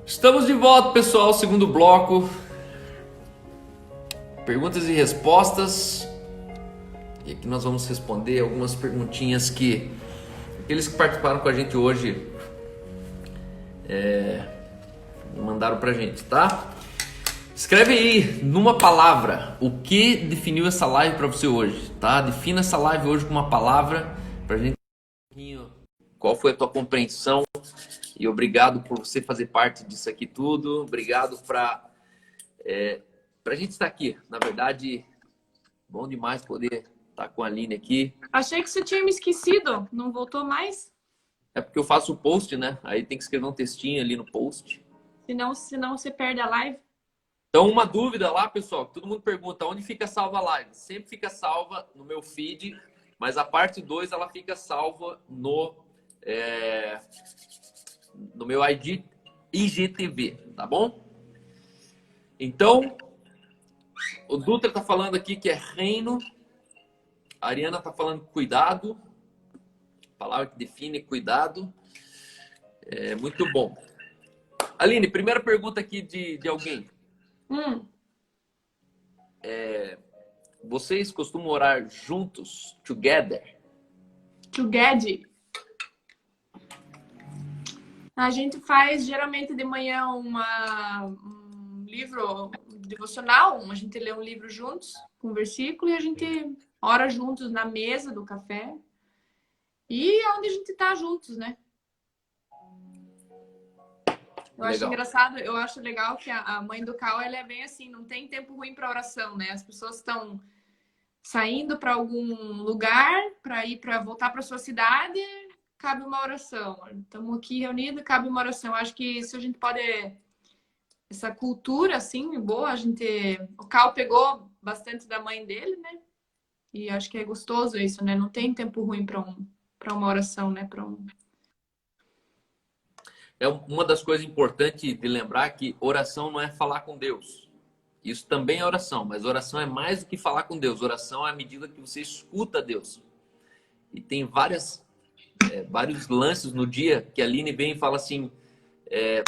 Estamos de volta, pessoal, segundo bloco. Perguntas e respostas. E aqui nós vamos responder algumas perguntinhas que aqueles que participaram com a gente hoje mandaram pra gente, tá? Escreve aí, numa palavra, o que definiu essa live pra você hoje, tá? Defina essa live hoje com uma palavra pra gente qual foi a tua compreensão. E obrigado por você fazer parte disso aqui tudo. Obrigado pra gente estar aqui. Na verdade, bom demais poder estar com a Aline aqui. Achei que você tinha me esquecido. Não voltou mais? É porque eu faço o post, né? Aí tem que escrever um textinho ali no post. Senão você perde a live. Então, uma dúvida lá, pessoal. Todo mundo pergunta onde fica salva a live. Sempre fica salva no meu feed, mas a parte 2 ela fica salva no meu IGTV, tá bom? Então, o Dutra tá falando aqui que é reino. A Ariana tá falando cuidado. Palavra que define cuidado. É muito bom. Aline, primeira pergunta aqui de alguém. Vocês costumam orar juntos? Together? Together. A gente faz geralmente de manhã um livro devocional. A gente lê um livro juntos, com um versículo, e a gente ora juntos na mesa do café. E é onde a gente tá juntos, né? Eu acho engraçado, eu acho legal que a mãe do Cal, ela é bem assim, não tem tempo ruim para oração, né? As pessoas estão saindo para algum lugar, para voltar para sua cidade, cabe uma oração. Estamos aqui reunidos, cabe uma oração. Acho que isso a gente pode, essa cultura assim, boa, o Cal pegou bastante da mãe dele, né? E acho que é gostoso isso, né? Não tem tempo ruim para uma oração, né? É uma das coisas importantes de lembrar que oração não é falar com Deus. Isso também é oração, mas oração é mais do que falar com Deus. Oração é a medida que você escuta Deus. E tem vários lances no dia que a Aline vem e fala assim,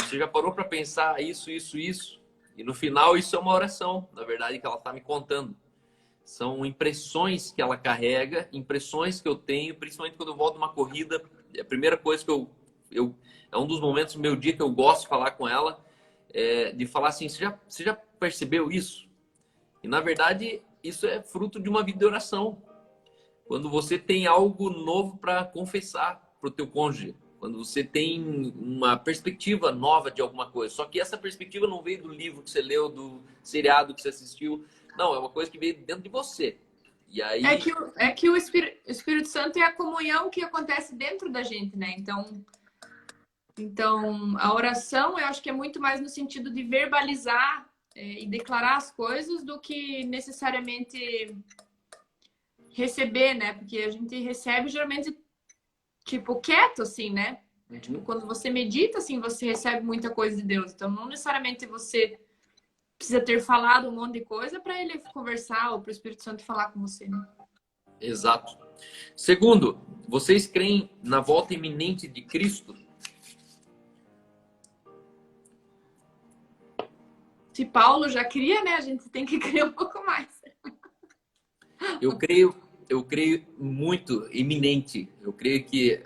você já parou para pensar isso? E no final isso é uma oração, na verdade, que ela está me contando. São impressões que ela carrega, impressões que eu tenho, principalmente quando eu volto uma corrida. A primeira coisa que é um dos momentos do meu dia que eu gosto de falar com ela, de falar assim, você já percebeu isso? E na verdade, isso é fruto de uma vida de oração. Quando você tem algo novo para confessar para o teu cônjuge, quando você tem uma perspectiva nova de alguma coisa. Só que essa perspectiva não veio do livro que você leu, do seriado que você assistiu. Não, é uma coisa que veio dentro de você. E aí... É que o Espírito Santo é a comunhão que acontece dentro da gente, né? Então, a oração, eu acho que é muito mais no sentido de verbalizar e declarar as coisas do que necessariamente receber, né? Porque a gente recebe geralmente, tipo, quieto, assim, né? Tipo, quando você medita, assim, você recebe muita coisa de Deus. Então, não necessariamente você precisa ter falado um monte de coisa para ele conversar ou para o Espírito Santo falar com você, né? Exato. Segundo, vocês creem na volta iminente de Cristo? Se Paulo já cria, né? A gente tem que crer um pouco mais. Eu creio muito iminente. Eu creio que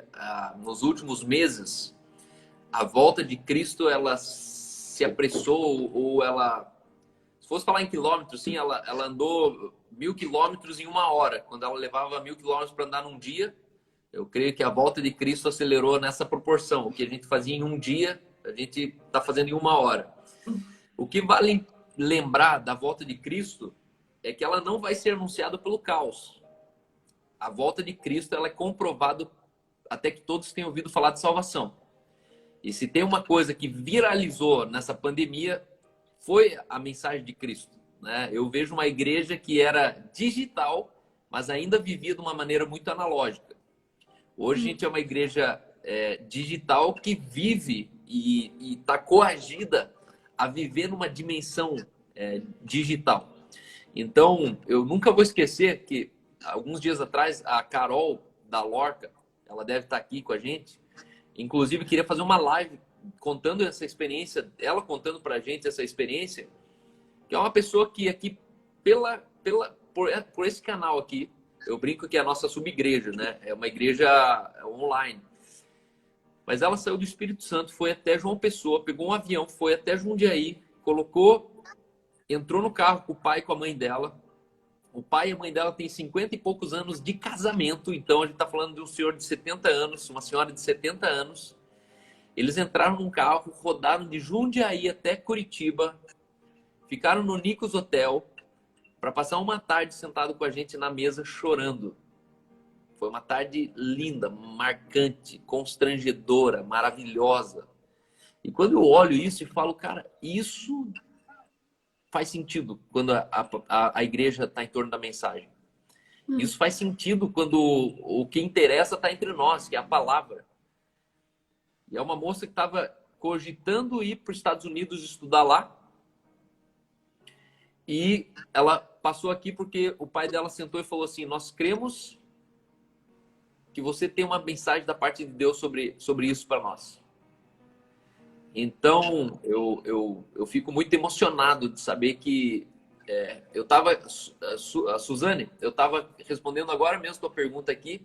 nos últimos meses a volta de Cristo ela se apressou ou ela, se fosse falar em quilômetros, sim, ela andou 1000 quilômetros em uma hora, quando ela levava 1000 quilômetros para andar num dia. Eu creio que a volta de Cristo acelerou nessa proporção. O que a gente fazia em um dia, a gente está fazendo em uma hora. O que vale lembrar da volta de Cristo é que ela não vai ser anunciada pelo caos. A volta de Cristo ela é comprovada até que todos tenham ouvido falar de salvação. E se tem uma coisa que viralizou nessa pandemia, foi a mensagem de Cristo, né? Eu vejo uma igreja que era digital, mas ainda vivia de uma maneira muito analógica. Hoje a gente é uma igreja digital que vive e está coagida a viver numa dimensão digital. Então, eu nunca vou esquecer que alguns dias atrás a Carol da Lorca, ela deve estar aqui com a gente, Inclusive, queria fazer uma live contando essa experiência, ela contando pra gente essa experiência, que é uma pessoa que aqui, por esse canal aqui, eu brinco que é a nossa sub-igreja, né? É uma igreja online. Mas ela saiu do Espírito Santo, foi até João Pessoa, pegou um avião, foi até Jundiaí, entrou no carro com o pai e com a mãe dela. O pai e a mãe dela têm 50 e poucos anos de casamento, então a gente está falando de um senhor de 70 anos, uma senhora de 70 anos. Eles entraram num carro, rodaram de Jundiaí até Curitiba, ficaram no Nicos Hotel para passar uma tarde sentado com a gente na mesa chorando. Foi uma tarde linda, marcante, constrangedora, maravilhosa. E quando eu olho isso e falo, cara, isso faz sentido quando a igreja está em torno da mensagem. Isso faz sentido quando o que interessa está entre nós, que é a palavra. E é uma moça que estava cogitando ir para os Estados Unidos estudar lá. E ela passou aqui porque o pai dela sentou e falou assim, nós cremos que você tem uma mensagem da parte de Deus sobre isso para nós. Então, eu fico muito emocionado de saber que eu estava... Suzane, eu estava respondendo agora mesmo a tua pergunta aqui,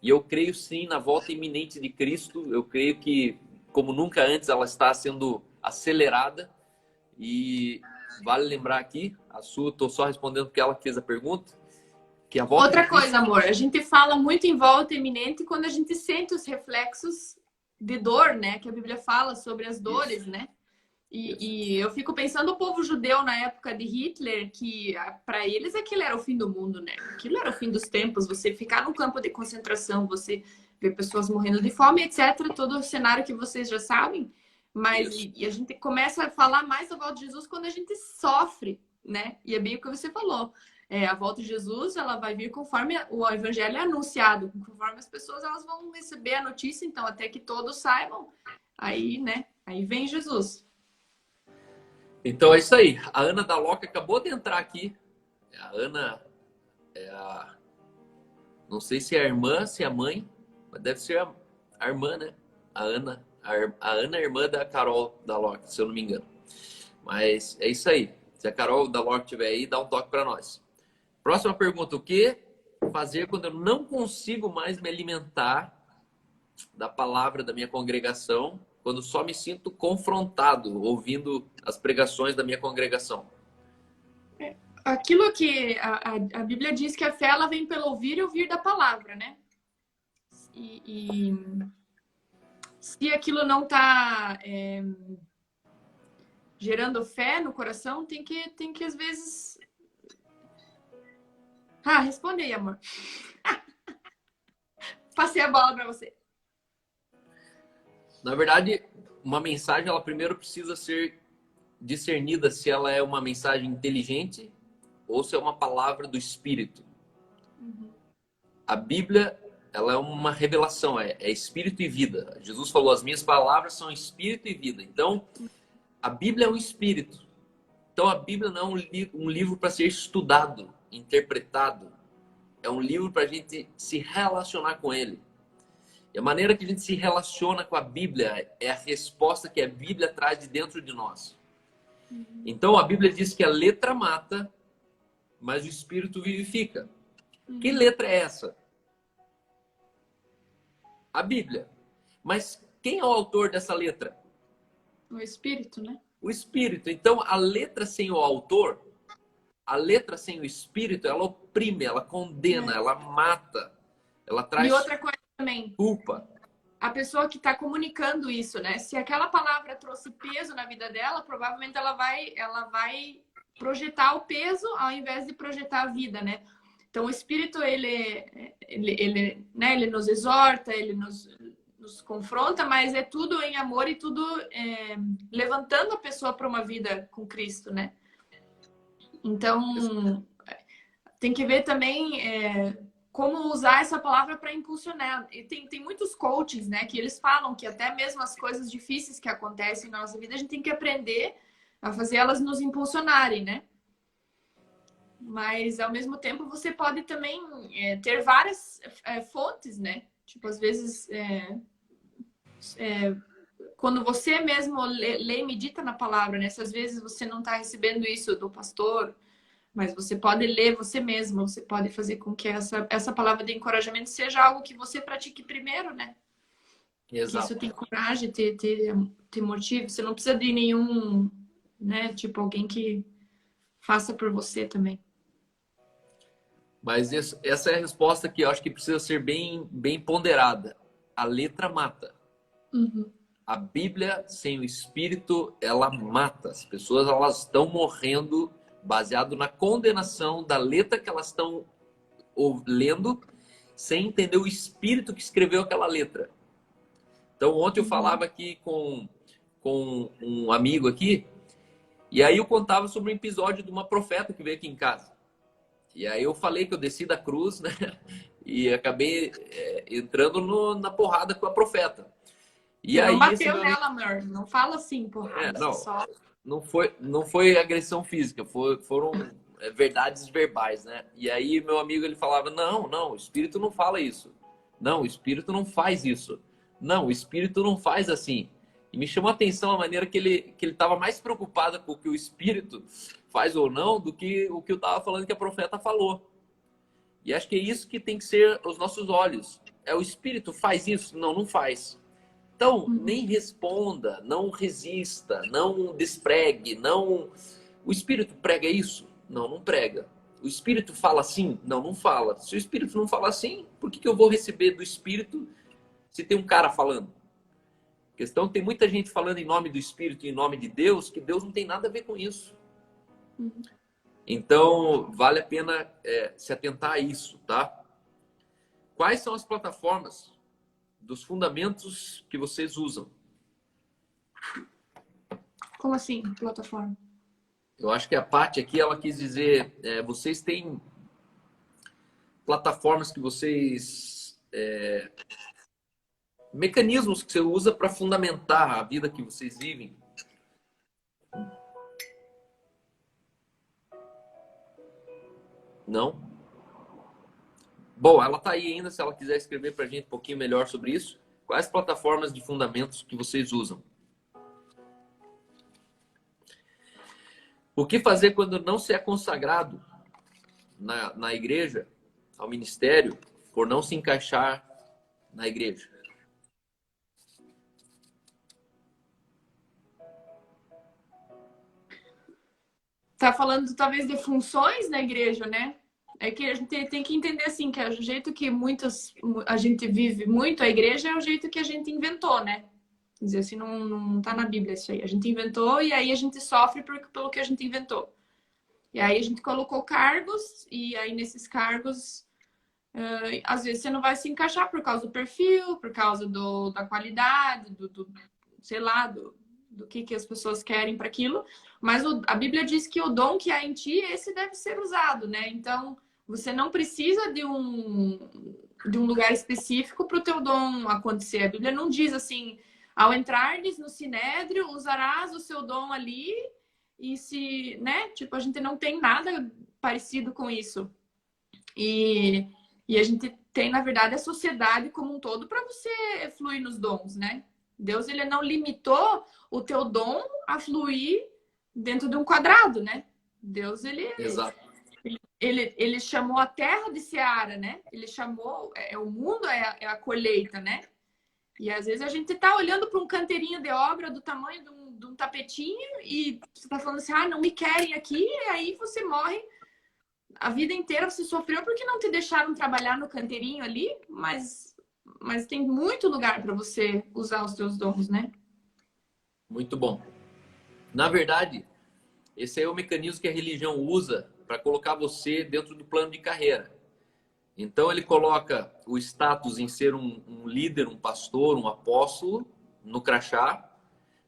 e eu creio sim na volta iminente de Cristo. Eu creio que, como nunca antes, ela está sendo acelerada. E vale lembrar aqui, a Su, estou só respondendo porque ela fez a pergunta, que a volta Outra coisa, amor, a gente fala muito em volta iminente quando a gente sente os reflexos de dor, né? Que a Bíblia fala sobre as dores, isso, né? E eu fico pensando o povo judeu na época de Hitler, que para eles aquilo era o fim do mundo, né? Aquilo era o fim dos tempos, você ficar num campo de concentração, você ver pessoas morrendo de fome, etc. Todo o cenário que vocês já sabem. Mas e a gente começa a falar mais da volta de Jesus quando a gente sofre, né? E é bem o que você falou. A volta de Jesus, ela vai vir conforme o evangelho é anunciado, conforme as pessoas elas vão receber a notícia, então até que todos saibam, aí, né? Aí vem Jesus. Então é isso aí. A Ana da Loca acabou de entrar aqui. A Ana não sei se é a irmã, se é a mãe, mas deve ser a irmã, né? A Ana é irmã da Carol da Loca, se eu não me engano. Mas é isso aí. Se a Carol da Loca estiver aí, dá um toque para nós. Próxima pergunta. O que fazer quando eu não consigo mais me alimentar da palavra da minha congregação, quando só me sinto confrontado ouvindo as pregações da minha congregação? Aquilo que a Bíblia diz que a fé ela vem pelo ouvir e ouvir da palavra, né? E se aquilo não está gerando fé no coração, tem que às vezes... responde aí, amor. Passei a bola para você. Na verdade, uma mensagem, ela primeiro precisa ser discernida se ela é uma mensagem inteligente ou se é uma palavra do Espírito. A Bíblia, ela é uma revelação, é Espírito e vida. Jesus falou, as minhas palavras são Espírito e vida. Então, a Bíblia é um Espírito. Então, a Bíblia não é um livro para ser estudado, interpretado. É um livro para a gente se relacionar com ele. E a maneira que a gente se relaciona com a Bíblia é a resposta que a Bíblia traz de dentro de nós. Então, a Bíblia diz que a letra mata, mas o Espírito vivifica. Que letra é essa? A Bíblia. Mas quem é o autor dessa letra? O Espírito, né? O Espírito. Então, a letra sem o autor, a letra sem o Espírito, ela oprime, ela condena, ela mata, ela traz... E outra coisa também, culpa. A pessoa que está comunicando isso, né? Se aquela palavra trouxe peso na vida dela, provavelmente ela vai projetar o peso ao invés de projetar a vida, né? Então o Espírito né? Ele nos exorta, ele nos confronta, mas é tudo em amor e tudo levantando a pessoa para uma vida com Cristo, né? Então tem que ver também como usar essa palavra para impulsionar. E tem muitos coaches, né, que eles falam que até mesmo as coisas difíceis que acontecem na nossa vida, a gente tem que aprender a fazer elas nos impulsionarem, né? Mas, ao mesmo tempo, você pode também ter várias fontes, né? Tipo, às vezes, quando você mesmo lê e medita na palavra, né? Se às vezes você não está recebendo isso do pastor, mas você pode ler você mesmo, você pode fazer com que essa palavra de encorajamento seja algo que você pratique primeiro, né? Exato. Que isso te encoraje, te motive. Você não precisa de nenhum, né? Tipo, alguém que faça por você também. Mas essa é a resposta que eu acho que precisa ser bem ponderada. A letra mata. Uhum. A Bíblia sem o Espírito, ela mata. As pessoas, elas estão morrendo baseado na condenação da letra que elas estão lendo, sem entender o Espírito que escreveu aquela letra. Então, ontem eu falava aqui com um amigo aqui, e aí eu contava sobre um episódio de uma profeta que veio aqui em casa. E aí eu falei que eu desci da cruz, né? E acabei entrando na porrada com a profeta. E Você não aí esse bateu meu amigo... nela, amor. Não fala assim, porrada. não foi agressão física, foram verdades verbais, né? E aí meu amigo, ele falava, não, o Espírito não fala isso. Não, o Espírito não faz isso. Não, o Espírito não faz assim. E me chamou a atenção a maneira que ele estava mais preocupado com o que o Espírito faz ou não do que o que eu estava falando que a profeta falou. E acho que é isso que tem que ser os nossos olhos. É o Espírito faz isso? Não, não faz. Então, nem responda, não resista, não despregue, não... O Espírito prega isso? Não, não prega. O Espírito fala assim? Não, não fala. Se o Espírito não fala assim, por que eu vou receber do Espírito se tem um cara falando? A questão, tem muita gente falando em nome do Espírito e em nome de Deus, que Deus não tem nada a ver com isso. Então, vale a pena se atentar a isso, tá? Quais são as plataformas dos fundamentos que vocês usam? Como assim, plataforma? Eu acho que a Paty aqui, ela quis dizer, vocês têm plataformas que vocês... mecanismos que você usa para fundamentar a vida que vocês vivem. Não? Bom, ela está aí ainda, se ela quiser escrever para a gente um pouquinho melhor sobre isso. Quais plataformas de fundamentos que vocês usam? O que fazer quando não se é consagrado na igreja, ao ministério, por não se encaixar na igreja? Tá falando talvez de funções na igreja, né? É que a gente tem que entender assim, que é o jeito que a gente vive muito a igreja é o jeito que a gente inventou, né? Quer dizer, assim, não tá na Bíblia isso aí. A gente inventou e aí a gente sofre pelo que a gente inventou. E aí a gente colocou cargos e aí nesses cargos às vezes você não vai se encaixar por causa do perfil, por causa da qualidade, sei lá, do que as pessoas querem para aquilo. Mas a Bíblia diz que o dom que há em ti, esse deve ser usado, né? Então, você não precisa de um lugar específico para o teu dom acontecer. A Bíblia não diz assim, ao entrares no sinédrio, usarás o seu dom ali e se, né? Tipo, a gente não tem nada parecido com isso. E a gente tem, na verdade, a sociedade como um todo para você fluir nos dons, né? Deus, ele não limitou o teu dom a fluir dentro de um quadrado, né? Deus, Exato. ele chamou a terra de seara, né? Ele chamou, o mundo é a colheita, né? E às vezes a gente tá olhando para um canteirinho de obra do tamanho de um tapetinho e você tá falando assim, não me querem aqui, e aí você morre. A vida inteira você sofreu porque não te deixaram trabalhar no canteirinho ali, mas tem muito lugar para você usar os seus dons, né? Muito bom. Na verdade, esse é o mecanismo que a religião usa para colocar você dentro do plano de carreira. Então, ele coloca o status em ser um líder, um pastor, um apóstolo, no crachá,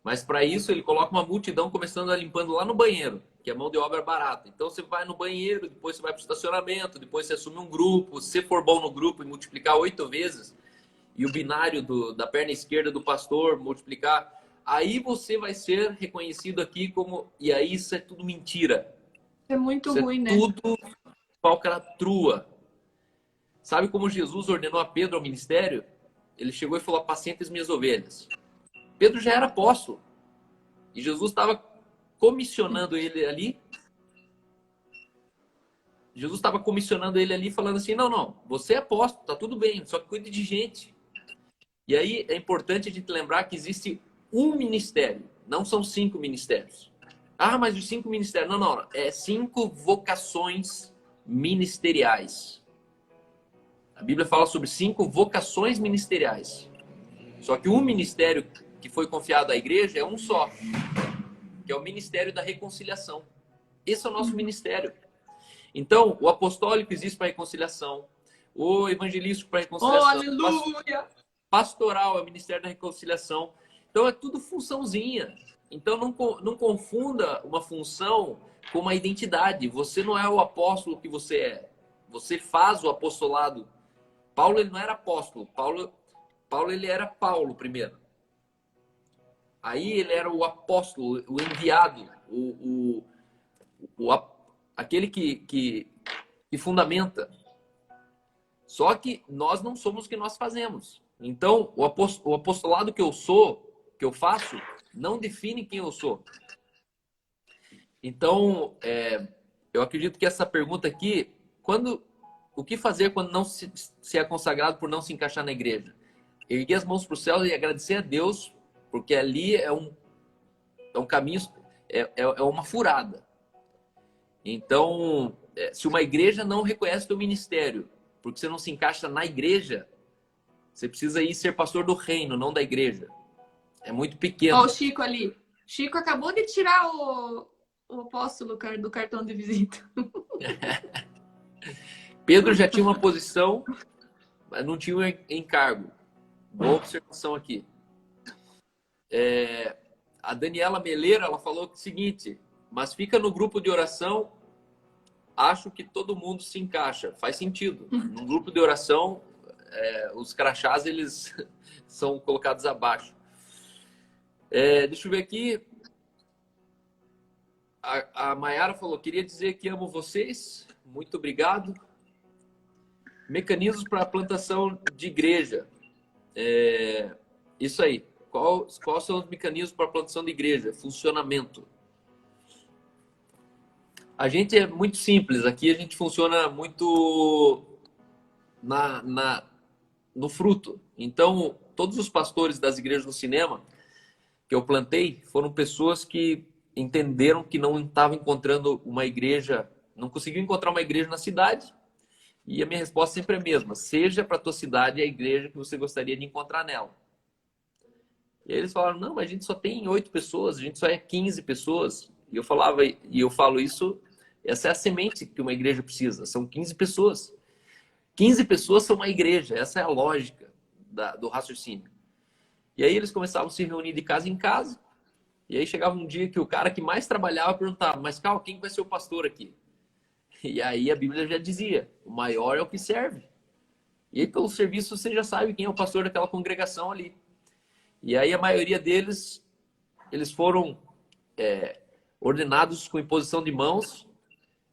mas para isso ele coloca uma multidão começando a limpando lá no banheiro, que é mão de obra barata. Então, você vai no banheiro, depois você vai para o estacionamento, depois você assume um grupo. Se você for bom no grupo e multiplicar 8 vezes, e o binário da perna esquerda do pastor multiplicar, aí você vai ser reconhecido aqui como... E aí isso é tudo mentira. É muito isso ruim, é né? tudo falcatrua. Sabe como Jesus ordenou a Pedro ao ministério? ele chegou e falou: apacenta as minhas ovelhas. Pedro já era apóstolo. E Jesus estava comissionando ele ali. Jesus estava comissionando ele ali, falando assim: não, não, você é apóstolo, tá tudo bem, só que cuide de gente. E aí é importante a gente lembrar que existe um ministério, não são 5 ministérios. Ah, mas os 5 ministérios. Não, não, é 5 vocações ministeriais. A Bíblia fala sobre 5 vocações ministeriais. Só que um ministério que foi confiado à igreja é um só, que é o ministério da reconciliação. Esse é o nosso ministério. Então, o apostólico existe para reconciliação, o evangelístico para reconciliação, aleluia! Pastoral é o ministério da reconciliação. Então, é tudo funçãozinha. Então, não confunda uma função com uma identidade. Você não é o apóstolo que você é. Você faz o apostolado. Paulo, ele não era apóstolo. Paulo ele era Paulo primeiro. Aí ele era o apóstolo, o enviado, aquele que fundamenta. Só que nós não somos o que nós fazemos. Então, o apostolado que eu sou, que eu faço, não define quem eu sou. Então, eu acredito que essa pergunta aqui, o que fazer quando não se é consagrado por não se encaixar na igreja? Erguer as mãos para o céu e agradecer a Deus, porque ali é um caminho, é uma furada. Então, se uma igreja não reconhece o teu ministério, porque você não se encaixa na igreja, você precisa ir ser pastor do reino, não da igreja. É muito pequeno. Ó, o Chico ali. Chico acabou de tirar o apóstolo do cartão de visita. Pedro já tinha uma posição, mas não tinha um encargo. Boa observação aqui. A Daniela Meleira, ela falou o seguinte: mas fica no grupo de oração, acho que todo mundo se encaixa. Faz sentido. No grupo de oração, os crachás, eles são colocados abaixo. Deixa eu ver aqui. A Mayara falou: queria dizer que amo vocês. Muito obrigado. Mecanismos para a plantação de igreja. Isso aí. Quais são os mecanismos para a plantação de igreja? Funcionamento. A gente é muito simples. Aqui a gente funciona muito no fruto. Então, todos os pastores das igrejas no cinema que eu plantei foram pessoas que entenderam que não estavam encontrando uma igreja, não conseguiam encontrar uma igreja na cidade. E a minha resposta sempre é a mesma: seja para a tua cidade a igreja que você gostaria de encontrar nela. E aí eles falaram: não, mas a gente só tem 8 pessoas, a gente só é 15 pessoas. E eu falo isso, essa é a semente que uma igreja precisa, são 15 pessoas. 15 pessoas são uma igreja, essa é a lógica do raciocínio. E aí eles começavam a se reunir de casa em casa, e aí chegava um dia que o cara que mais trabalhava perguntava: mas Carl, quem vai ser o pastor aqui? E aí a Bíblia já dizia: o maior é o que serve. E aí pelo serviço você já sabe quem é o pastor daquela congregação ali. E aí a maioria deles, eles foram ordenados com imposição de mãos,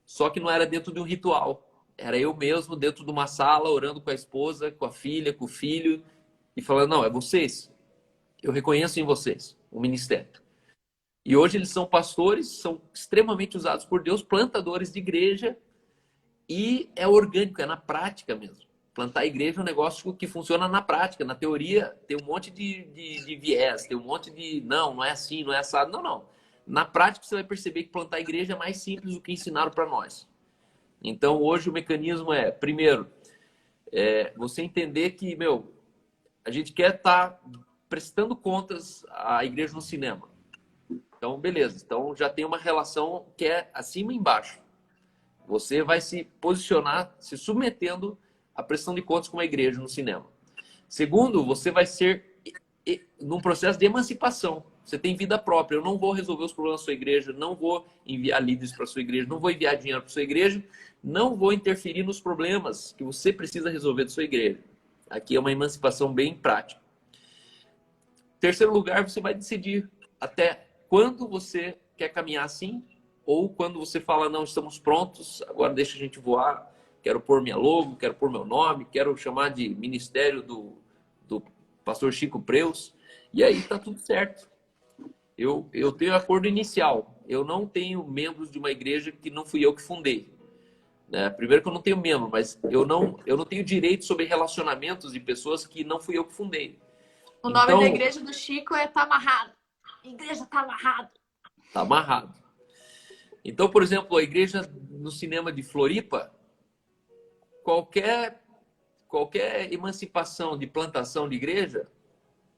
só que não era dentro de um ritual. Era eu mesmo dentro de uma sala, orando com a esposa, com a filha, com o filho, e falando: não, é vocês. Eu reconheço em vocês o ministério. E hoje eles são pastores, são extremamente usados por Deus, plantadores de igreja, e é orgânico, é na prática mesmo. Plantar igreja é um negócio que funciona na prática. Na teoria tem um monte de viés, tem um monte de não é assim, não é assado. Não, não. Na prática você vai perceber que plantar igreja é mais simples do que ensinaram para nós. Então hoje o mecanismo primeiro, você entender que, a gente quer estar prestando contas à igreja no cinema. Então, beleza. Então, já tem uma relação que é acima e embaixo. Você vai se posicionar, se submetendo à prestação de contas com a igreja no cinema. Segundo, você vai ser num processo de emancipação. Você tem vida própria. Eu não vou resolver os problemas da sua igreja, não vou enviar líderes para a sua igreja, não vou enviar dinheiro para a sua igreja, não vou interferir nos problemas que você precisa resolver da sua igreja. Aqui é uma emancipação bem prática. Terceiro lugar, você vai decidir até quando você quer caminhar assim, ou quando você fala: não, estamos prontos, agora deixa a gente voar, quero pôr minha logo, quero pôr meu nome, quero chamar de ministério pastor Chico Preus, e aí tá tudo certo. Eu tenho acordo inicial. Eu não tenho membros de uma igreja que não fui eu que fundei. Né? Primeiro que eu não tenho membro, mas eu não tenho direito sobre relacionamentos de pessoas que não fui eu que fundei. O nome da igreja do Chico é Tá Amarrado. Igreja Tá Amarrado. Tá amarrado. Então, por exemplo, a igreja no cinema de Floripa, qualquer emancipação de plantação de igreja,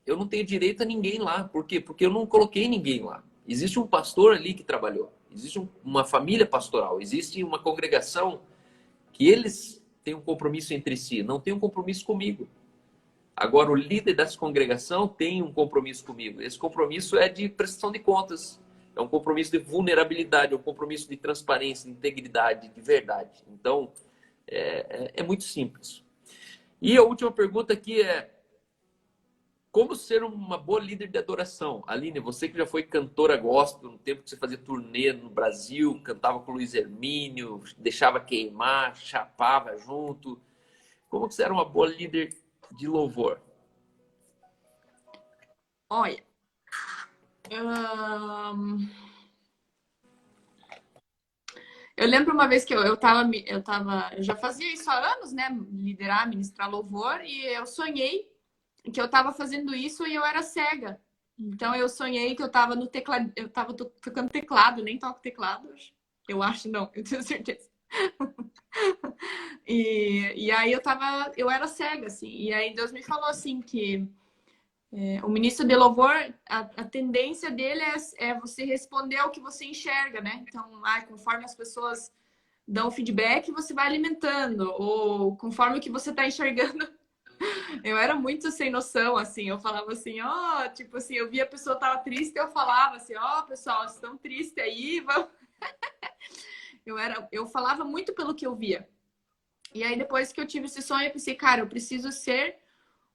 eu não tenho direito a ninguém lá. Por quê? Porque eu não coloquei ninguém lá. Existe um pastor ali que trabalhou. Existe uma família pastoral. Existe uma congregação que eles têm um compromisso entre si. Não tem um compromisso comigo. Agora, o líder dessa congregação tem um compromisso comigo. Esse compromisso é de prestação de contas. É um compromisso de vulnerabilidade. É um compromisso de transparência, de integridade, de verdade. Então, é muito simples. E a última pergunta aqui é: como ser uma boa líder de adoração? Aline, você que já foi cantora gospel, no tempo que você fazia turnê no Brasil, cantava com o Luiz Hermínio, deixava queimar, chapava junto. Como que você era uma boa líder de louvor? Olha, eu lembro uma vez que eu já fazia isso há anos, né? Liderar, ministrar louvor, e eu sonhei que eu estava fazendo isso e eu era cega. Então eu sonhei que eu estava no teclado, eu estava tocando teclado, nem toco teclado, eu acho, não, eu tenho certeza. E aí eu era cega, assim. E aí Deus me falou assim que o ministro de louvor, a tendência dele é você responder ao que você enxerga, né? Então, conforme as pessoas dão feedback, você vai alimentando, ou conforme o que você está enxergando. Eu era muito sem noção, assim. Eu falava assim, tipo assim, eu via a pessoa tava triste, eu falava assim, pessoal, vocês estão tristes aí, vamos. Eu falava muito pelo que eu via. E aí, depois que eu tive esse sonho, eu pensei, cara, eu preciso ser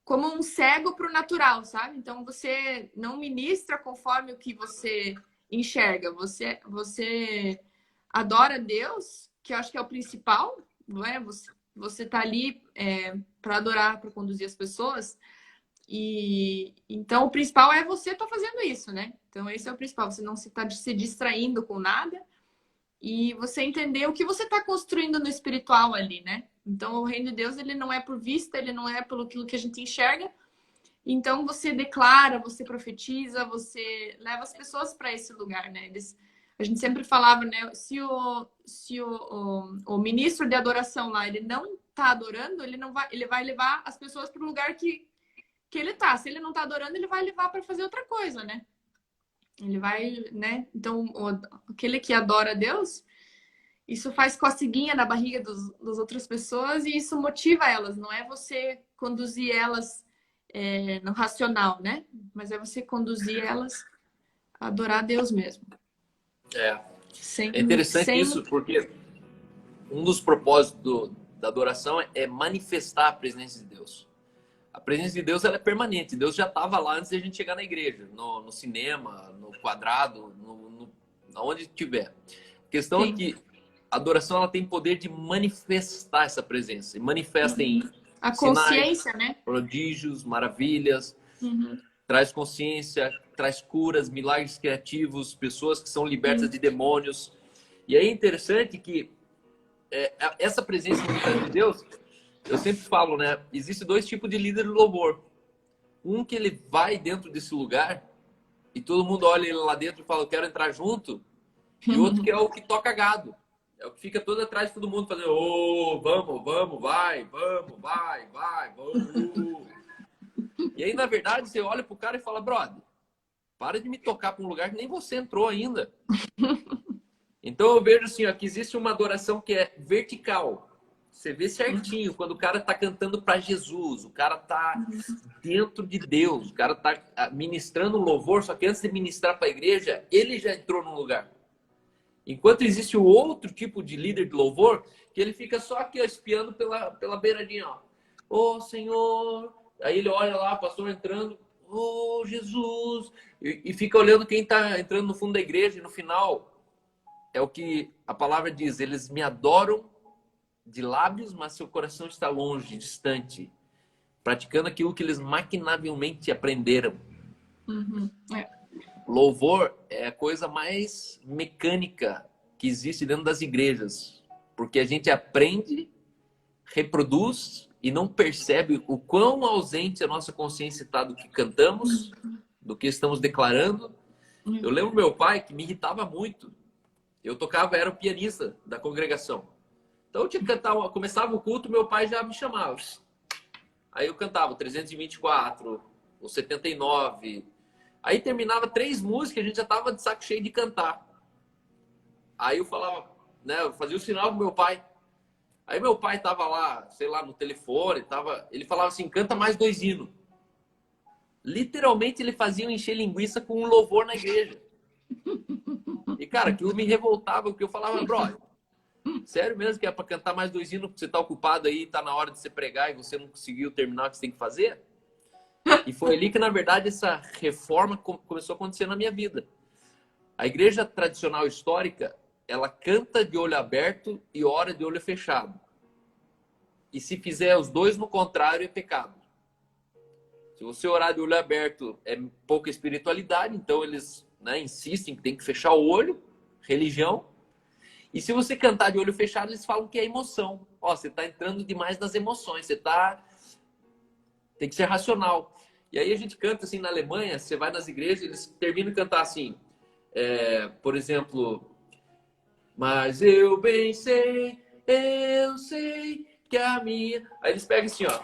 como um cego pro natural, sabe? Então, você não ministra conforme o que você enxerga. Você adora Deus, que eu acho que é o principal, não é? Você tá ali para adorar, para conduzir as pessoas. E então, o principal é você tá fazendo isso, né? Então, esse é o principal. Você não está se distraindo com nada. E você entender o que você está construindo no espiritual ali, né? Então, o reino de Deus, ele não é por vista, ele não é pelo aquilo que a gente enxerga. Então, você declara, você profetiza, você leva as pessoas para esse lugar, né? A gente sempre falava, né? Se o ministro de adoração lá, ele não está adorando, ele vai levar as pessoas para o lugar que ele tá. Se ele não está adorando, ele vai levar para fazer outra coisa, né? Ele vai, né? Então, aquele que adora a Deus, isso faz coceguinha na barriga das outras pessoas e isso motiva elas. Não é você conduzir elas no racional, né? Mas é você conduzir elas a adorar a Deus mesmo. É interessante isso, porque um dos propósitos da adoração é manifestar a presença de Deus. A presença de Deus, ela é permanente. Deus já estava lá antes de a gente chegar na igreja, no cinema, no quadrado, onde estiver. A questão é que a adoração, ela tem poder de manifestar essa presença. E manifesta em a consciência, sinais, né? Prodígios, maravilhas. Traz consciência, traz curas, milagres criativos, pessoas que são libertas de demônios. E aí é interessante que essa presença de Deus, eu sempre falo, né? Existem dois tipos de líder de louvor. Um que ele vai dentro desse lugar e todo mundo olha ele lá dentro e fala, eu quero entrar junto. E outro que é o que toca gado. É o que fica todo atrás de todo mundo fazendo, vamos, vai, vamos. E aí, na verdade, você olha pro cara e fala, brother, para de me tocar para um lugar que nem você entrou ainda. Então eu vejo assim, ó, que existe uma adoração que é vertical. Você vê certinho quando o cara tá cantando para Jesus, o cara tá dentro de Deus, o cara tá ministrando louvor, só que antes de ministrar para a igreja, ele já entrou num lugar. Enquanto existe o outro tipo de líder de louvor, que ele fica só aqui ó, espiando pela beiradinha, ó. Ô Senhor, aí ele olha lá, pastor entrando, ô Jesus, e fica olhando quem tá entrando no fundo da igreja, e no final é o que a palavra diz, eles me adoram de lábios, mas seu coração está longe, distante. praticando aquilo que eles maquinavelmente aprenderam. Uhum. Louvor é a coisa mais mecânica que existe dentro das igrejas, porque a gente aprende, reproduz e não percebe o quão ausente a nossa consciência está do que cantamos, do que estamos declarando. Eu lembro meu pai que me irritava muito. Eu tocava, era o pianista da congregação. Então eu tinha que cantar, começava o culto, meu pai já me chamava. Aí eu cantava 324, o 79. Aí terminava 3 músicas, a gente já tava de saco cheio de cantar. Aí eu falava, né, eu fazia o sinal pro meu pai. Aí meu pai tava lá, sei lá, no telefone, ele falava assim, canta mais 2 hinos. Literalmente ele fazia um encher linguiça com um louvor na igreja. E cara, aquilo me revoltava, porque eu falava, brother, sério mesmo que é para cantar mais 2 hinos porque você tá ocupado aí, tá na hora de você pregar e você não conseguiu terminar o que você tem que fazer? E foi ali que, na verdade, essa reforma começou a acontecer na minha vida. A igreja tradicional histórica, ela canta de olho aberto e ora de olho fechado. E se fizer os dois no contrário, é pecado. Se você orar de olho aberto, é pouca espiritualidade, então eles, né, insistem que tem que fechar o olho, religião. E se você cantar de olho fechado, eles falam que é emoção. Ó, você está entrando demais nas emoções, tem que ser racional. E aí a gente canta assim na Alemanha, você vai nas igrejas, eles terminam de cantar assim, por exemplo, mas eu bem sei, eu sei que a minha... Aí eles pegam assim, ó,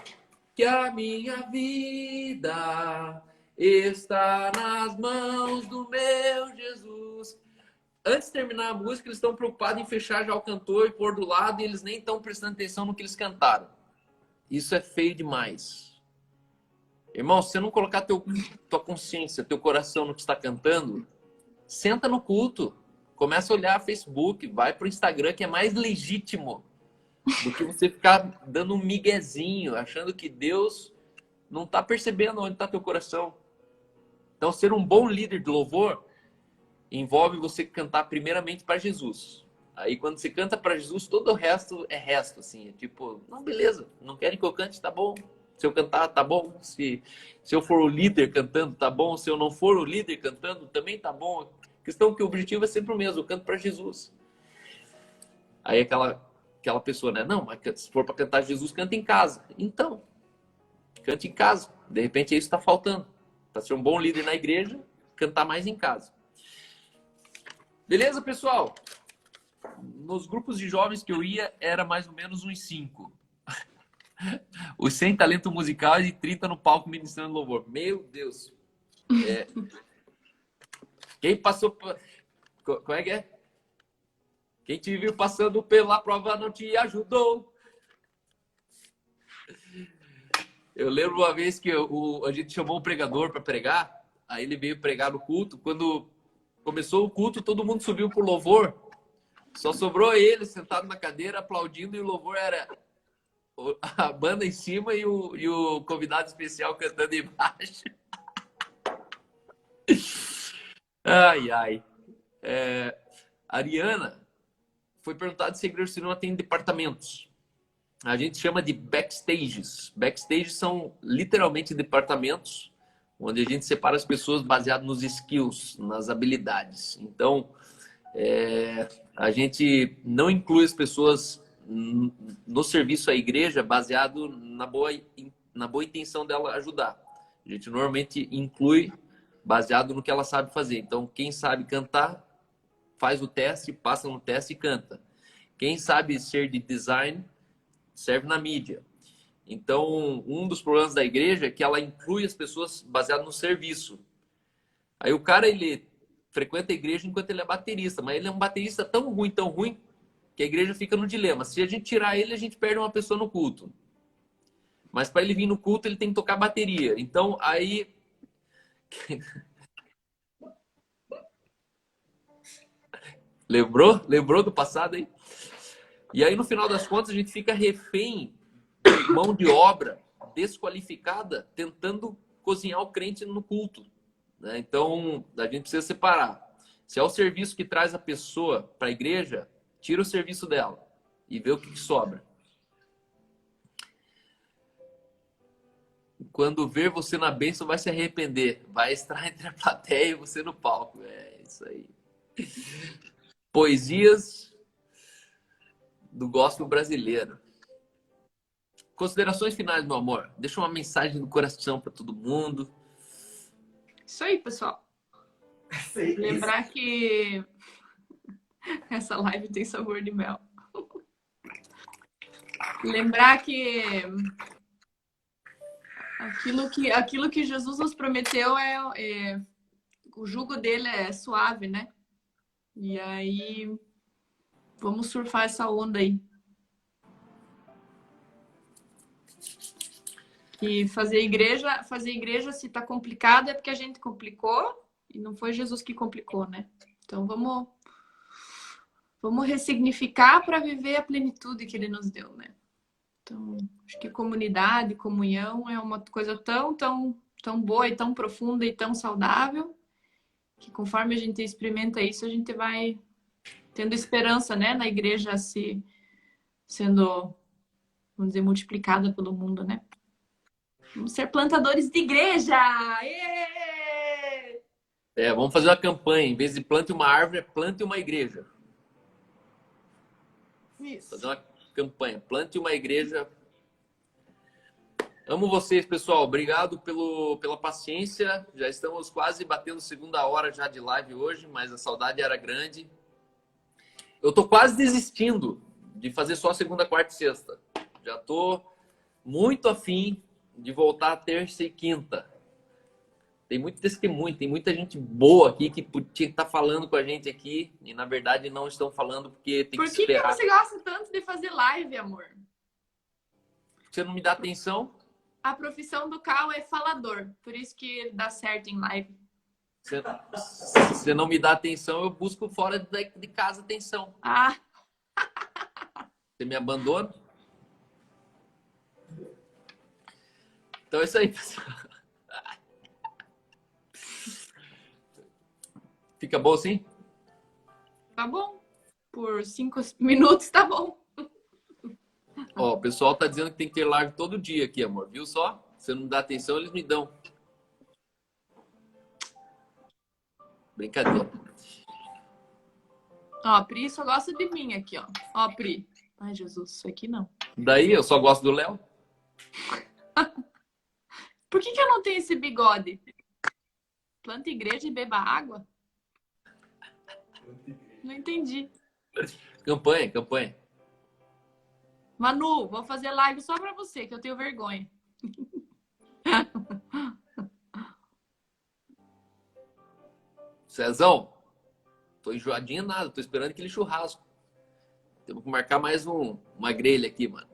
que a minha vida está nas mãos do meu Jesus. Antes de terminar a música, eles estão preocupados em fechar já o cantor e pôr do lado, e eles nem estão prestando atenção no que eles cantaram. Isso é feio demais. Irmão, se você não colocar tua consciência, teu coração no que está cantando, senta no culto, começa a olhar Facebook, vai pro Instagram, que é mais legítimo do que você ficar dando um miguezinho, achando que Deus não está percebendo onde está teu coração. Então, ser um bom líder de louvor envolve você cantar primeiramente para Jesus. Aí, quando você canta para Jesus, todo o resto é resto, assim. É tipo, não, beleza, não querem que eu cante, tá bom. Se eu cantar, tá bom. Se eu for o líder cantando, tá bom. Se eu não for o líder cantando, também tá bom. A questão é que o objetivo é sempre o mesmo, eu canto para Jesus. Aí aquela pessoa, né? Não, mas se for para cantar Jesus, canta em casa. Então, cante em casa. De repente, é isso que está faltando. Para ser um bom líder na igreja, cantar mais em casa. Beleza, pessoal? Nos grupos de jovens que eu ia, era mais ou menos uns 5. Os 100 talento musical e 30 no palco ministrando louvor. Meu Deus. Quem passou... Como é que é? Quem te viu passando pela prova não te ajudou. Eu lembro uma vez que a gente chamou um pregador para pregar. Aí ele veio pregar no culto. Quando começou o culto, todo mundo subiu pro louvor. Só sobrou ele sentado na cadeira, aplaudindo, e o louvor era a banda em cima e o convidado especial cantando embaixo. Ai, ai. Ariana foi perguntado se a igreja de cinema tem departamentos. A gente chama de backstages. Backstages são literalmente departamentos onde a gente separa as pessoas baseado nos skills, nas habilidades. Então, a gente não inclui as pessoas no serviço à igreja baseado na boa intenção dela ajudar. A gente normalmente inclui baseado no que ela sabe fazer. Então, quem sabe cantar, faz o teste, passa no teste e canta. Quem sabe ser de design, serve na mídia. Então, um dos problemas da igreja é que ela inclui as pessoas baseado no serviço. Aí o cara, ele frequenta a igreja enquanto ele é baterista, mas ele é um baterista tão ruim, que a igreja fica no dilema. Se a gente tirar ele, a gente perde uma pessoa no culto. Mas para ele vir no culto, ele tem que tocar bateria. Então, aí... Lembrou? Lembrou do passado aí? E aí, no final das contas, a gente fica refém de mão de obra desqualificada tentando cozinhar o crente no culto. Né? Então, a gente precisa separar. Se é o serviço que traz a pessoa para a igreja, tira o serviço dela e vê o que sobra. quando ver você na bênção, vai se arrepender. Vai estar entre a plateia e você no palco. É isso aí. Poesias do gospel brasileiro. Considerações finais, meu amor. Deixa uma mensagem do coração para todo mundo. Isso aí, pessoal. Lembrar que essa live tem sabor de mel. Lembrar que aquilo que Jesus nos prometeu o jugo dele é suave, né? E aí vamos surfar essa onda aí. Que fazer igreja se tá complicado é porque a gente complicou e não foi Jesus que complicou, né? Então vamos ressignificar para viver a plenitude que ele nos deu, né? Então, acho que comunidade, comunhão é uma coisa tão boa e tão profunda e tão saudável que conforme a gente experimenta isso, a gente vai tendo esperança, né, na igreja sendo, vamos dizer, multiplicada pelo mundo, né? Vamos ser plantadores de igreja! Vamos fazer uma campanha. Em vez de plante uma árvore, plante uma igreja. Isso. Fazer uma campanha. Plante uma igreja. Amo vocês, pessoal. Obrigado pela paciência. Já estamos quase batendo segunda hora já de live hoje, mas a saudade era grande. Eu tô quase desistindo de fazer só segunda, quarta e sexta. Já tô muito afim de voltar terça e quinta. Tem muito testemunho, tem muita gente boa aqui que tinha que estar falando com a gente aqui e, na verdade, não estão falando porque tem que esperar. Por que você gosta tanto de fazer live, amor? Você não me dá atenção? A profissão do Cal é falador, por isso que ele dá certo em live. Você não me dá atenção, eu busco fora de casa atenção. Ah! Você me abandona? Então é isso aí, pessoal. Fica bom assim? Tá bom. Por 5 minutos tá bom. Ó, o pessoal tá dizendo que tem que ter live todo dia aqui, amor. Viu só? Se eu não dá atenção, eles me dão. Brincadeira. Ó, a Pri só gosta de mim aqui, ó. Ó, Pri. Ai, Jesus, isso aqui não. Daí eu só gosto do Léo. Por que eu não tenho esse bigode? Planta igreja e beba água? Não entendi. Campanha. Manu, vou fazer live só pra você, que eu tenho vergonha. Cezão, tô enjoadinha nada, tô esperando aquele churrasco. Temos que marcar mais uma grelha aqui, mano.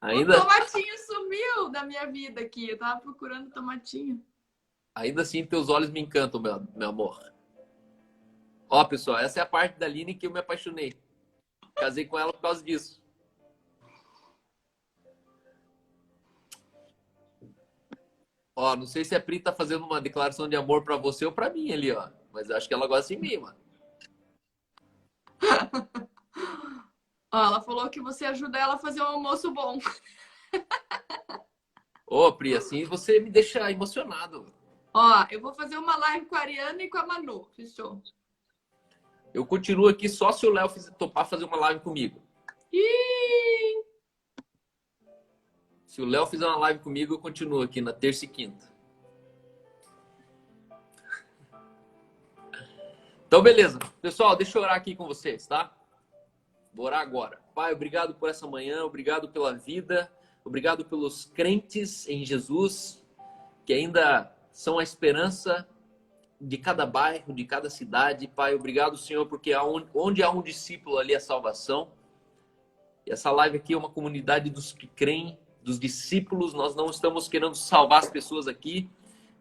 O tomatinho sumiu da minha vida aqui. Eu tava procurando tomatinho. Ainda assim, teus olhos me encantam, meu amor. Ó, pessoal, essa é a parte da Aline que eu me apaixonei. Casei com ela por causa disso. Ó, não sei se a Pri tá fazendo uma declaração de amor pra você ou pra mim ali, ó. Mas eu acho que ela gosta de mim, mano. Ó, ela falou que você ajuda ela a fazer um almoço bom. Ô, Pri, assim você me deixa emocionado. Ó, eu vou fazer uma live com a Ariana e com a Manu. Fechou. Eu continuo aqui só se o Léo topar fazer uma live comigo. Ih! Se o Léo fizer uma live comigo, eu continuo aqui na terça e quinta. Então, beleza. Pessoal, deixa eu orar aqui com vocês, tá? Vou orar agora. Pai, obrigado por essa manhã, obrigado pela vida, obrigado pelos crentes em Jesus, que ainda são a esperança de cada bairro, de cada cidade. Pai, obrigado, Senhor, porque onde há um discípulo, ali a salvação. E essa live aqui é uma comunidade dos que creem, dos discípulos. Nós não estamos querendo salvar as pessoas aqui,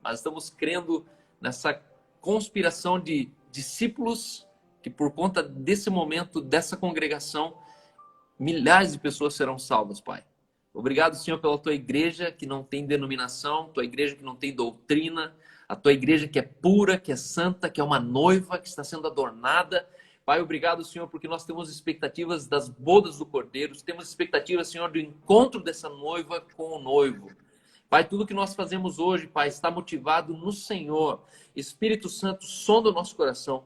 mas estamos crendo nessa conspiração de discípulos que por conta desse momento, dessa congregação, milhares de pessoas serão salvas, Pai. Obrigado, Senhor, pela tua igreja que não tem denominação, tua igreja que não tem doutrina, a tua igreja que é pura, que é santa, que é uma noiva que está sendo adornada. Pai, obrigado, Senhor, porque nós temos expectativas das bodas do Cordeiro, temos expectativas, Senhor, do encontro dessa noiva com o noivo. Pai, tudo que nós fazemos hoje, Pai, está motivado no Senhor. Espírito Santo, sonda o nosso coração.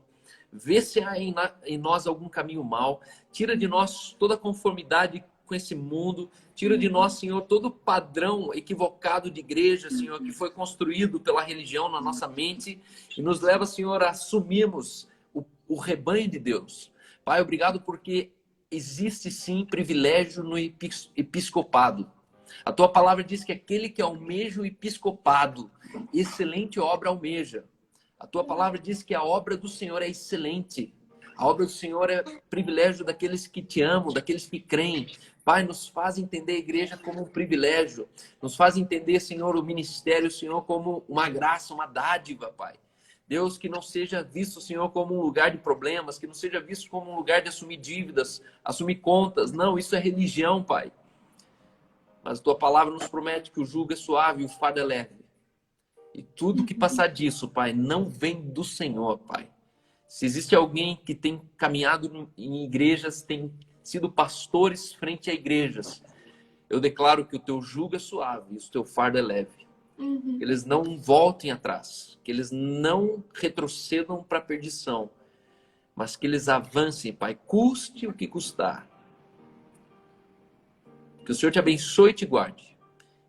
Vê se há em nós algum caminho mau. Tira de nós toda conformidade com esse mundo. Tira de nós, Senhor, todo padrão equivocado de igreja, Senhor, que foi construído pela religião na nossa mente. E nos leva, Senhor, a assumirmos o rebanho de Deus. Pai, obrigado porque existe sim privilégio no episcopado. A tua palavra diz que aquele que almeja o episcopado, excelente obra almeja. A tua palavra diz que a obra do Senhor é excelente. A obra do Senhor é privilégio daqueles que te amam, daqueles que creem. Pai, nos faz entender a igreja como um privilégio. Nos faz entender, Senhor, o ministério, Senhor, como uma graça, uma dádiva, Pai. Deus, que não seja visto, Senhor, como um lugar de problemas, que não seja visto como um lugar de assumir dívidas, assumir contas. Não, isso é religião, Pai. Mas a tua palavra nos promete que o jugo é suave e o fardo é leve. E tudo que passar disso, Pai, não vem do Senhor, Pai. Se existe alguém que tem caminhado em igrejas, tem sido pastores frente a igrejas, eu declaro que o teu jugo é suave e o teu fardo é leve. Que eles não voltem atrás, que eles não retrocedam para a perdição, mas que eles avancem, Pai, custe o que custar. Que o Senhor te abençoe e te guarde.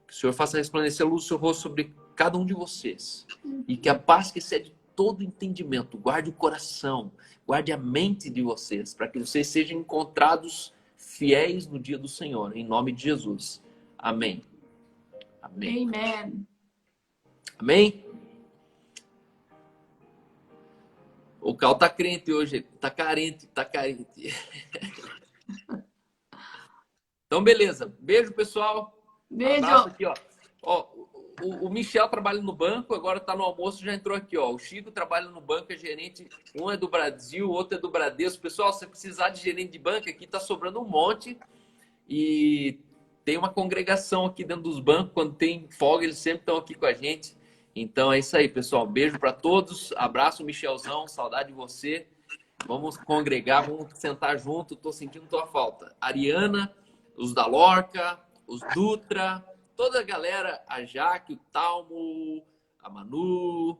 Que o Senhor faça resplandecer a luz do seu rosto sobre cada um de vocês. E que a paz que excede todo entendimento guarde o coração, guarde a mente de vocês, para que vocês sejam encontrados fiéis no dia do Senhor. Em nome de Jesus. Amém. Amém. Amen. Amém? O Cal tá crente hoje. Tá carente, tá carente. Então, beleza. Beijo, pessoal. Beijo. Abraço aqui, ó. O Michel trabalha no banco, agora tá no almoço, já entrou aqui, ó. O Chico trabalha no banco, é gerente. Um é do Brasil, o outro é do Bradesco. Pessoal, se precisar de gerente de banco, aqui tá sobrando um monte. E tem uma congregação aqui dentro dos bancos. Quando tem folga, eles sempre estão aqui com a gente. Então é isso aí, pessoal. Beijo para todos. Abraço, Michelzão. Saudade de você. Vamos congregar, vamos sentar junto. Tô sentindo tua falta. Ariana, os da Lorca, os Dutra, toda a galera, a Jaque, o Talmo, a Manu,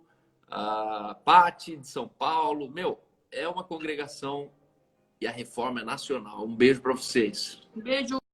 a Pati de São Paulo. Meu, é uma congregação e a reforma é nacional. Um beijo para vocês. Beijo.